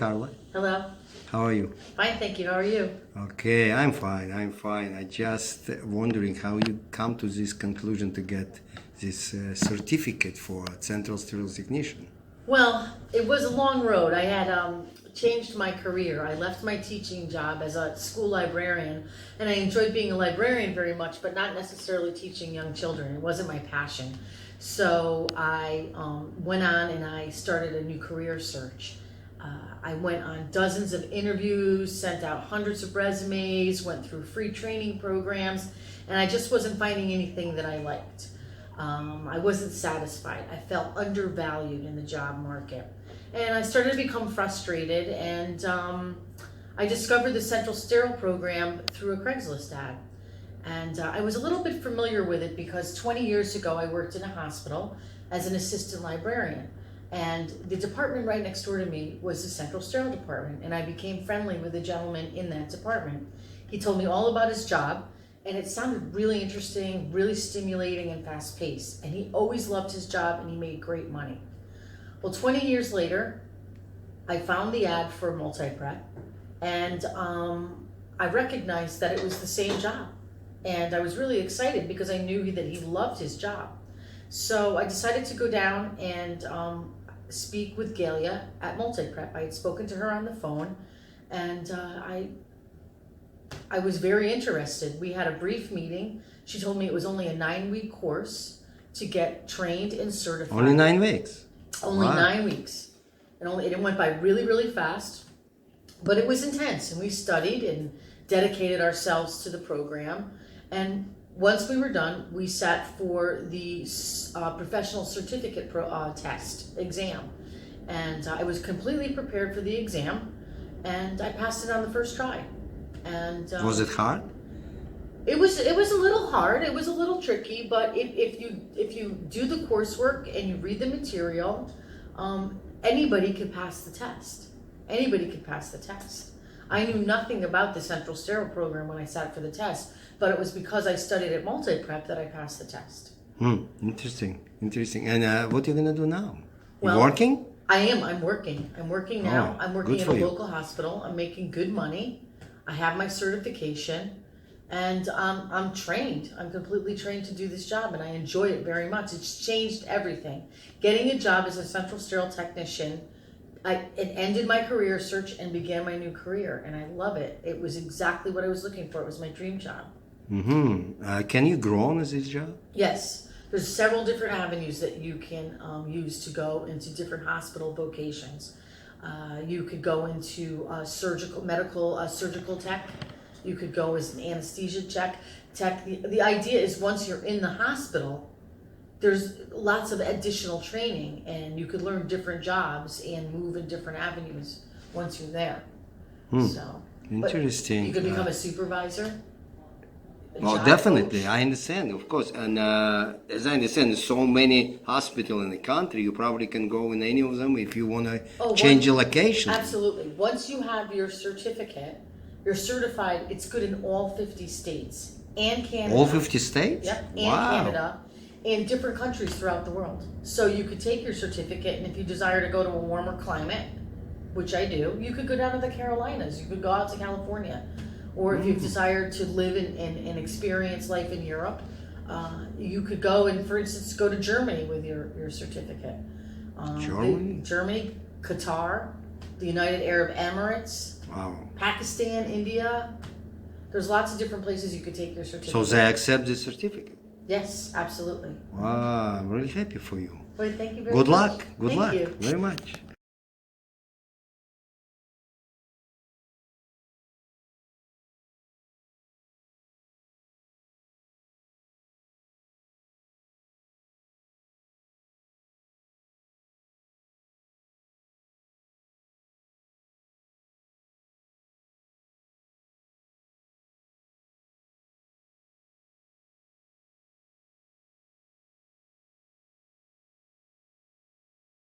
Carla. Hello. How are you? Fine, thank you. How are you? Okay, I'm fine. I just wondering how you come to this conclusion to get this certificate for central sterile technician. Well, it was a long road. I had changed my career. I left my teaching job as a school librarian, and I enjoyed being a librarian very much, but not necessarily teaching young children. It wasn't my passion. So I went on and I started a new career search. I went on dozens of interviews, sent out hundreds of resumes, went through free training programs, and I just wasn't finding anything that I liked. I wasn't satisfied. I felt undervalued in the job market. And I started to become frustrated, and I discovered the Central Sterile program through a Craigslist ad. And I was a little bit familiar with it because 20 years ago I worked in a hospital as an assistant librarian. And the department right next door to me was the Central Sterile department, and I became friendly with a gentleman in that department. He told me all about his job, and it sounded really interesting, really stimulating, and fast-paced. And he always loved his job, and he made great money. Well, 20 years later, I found the ad for Multyprep, and I recognized that it was the same job. And I was really excited because I knew that he loved his job. So I decided to go down and speak with Galia at Multyprep. I had spoken to her on the phone, and I was very interested. We had a brief meeting. She told me it was only a 9-week course to get trained and certified. Only 9 weeks? Only Wow. 9 weeks. And it went by really, really fast, but it was intense, and we studied and dedicated ourselves to the program. And once we were done, we sat for the professional certificate test exam, and I was completely prepared for the exam, and I passed it on the first try. And Was it hard? It was a little hard. It was a little tricky, but if you do the coursework and you read the material, anybody could pass the test. Anybody could pass the test. I knew nothing about the Central Sterile program when I sat for the test, but it was because I studied at Multyprep that I passed the test. Interesting. And what are you gonna do now? Well, Working? I am. I'm working. I'm working now. Oh, I'm working good at for a you. local hospital. I'm making good money. I have my certification, and I'm trained. I'm completely trained to do this job, and I enjoy it very much. It's changed everything. Getting a job as a Central Sterile technician, it ended my career search and began my new career, and I love it. It was exactly what I was looking for. It was my dream job. Can you grow on this job? Yes, there's several different avenues that you can use to go into different hospital vocations. You could go into surgical tech. You could go as an anesthesia tech. The idea is once you're in the hospital, there's lots of additional training, and you could learn different jobs and move in different avenues once you're there. So, Interesting. you could become a supervisor. Well, job definitely, coach. I understand, of course. And as I understand, there's so many hospitals in the country, you probably can go in any of them if you want to change your location. Absolutely. Once you have your certificate, you're certified, it's good in all 50 states and Canada. All 50 states? Yep, and Wow. Canada, and different countries throughout the world. So you could take your certificate, and if you desire to go to a warmer climate, which I do, you could go down to the Carolinas, you could go out to California. Or if you've desired to live and experience life in Europe, you could go and, for instance, go to Germany with your certificate. Germany, Qatar, the United Arab Emirates, Wow. Pakistan, India. There's lots of different places you could take your certificate. So they accept the certificate? Yes, absolutely. Wow, I'm really happy for you. Well, thank you very Good much. luck. Good Thank luck. you. Very much.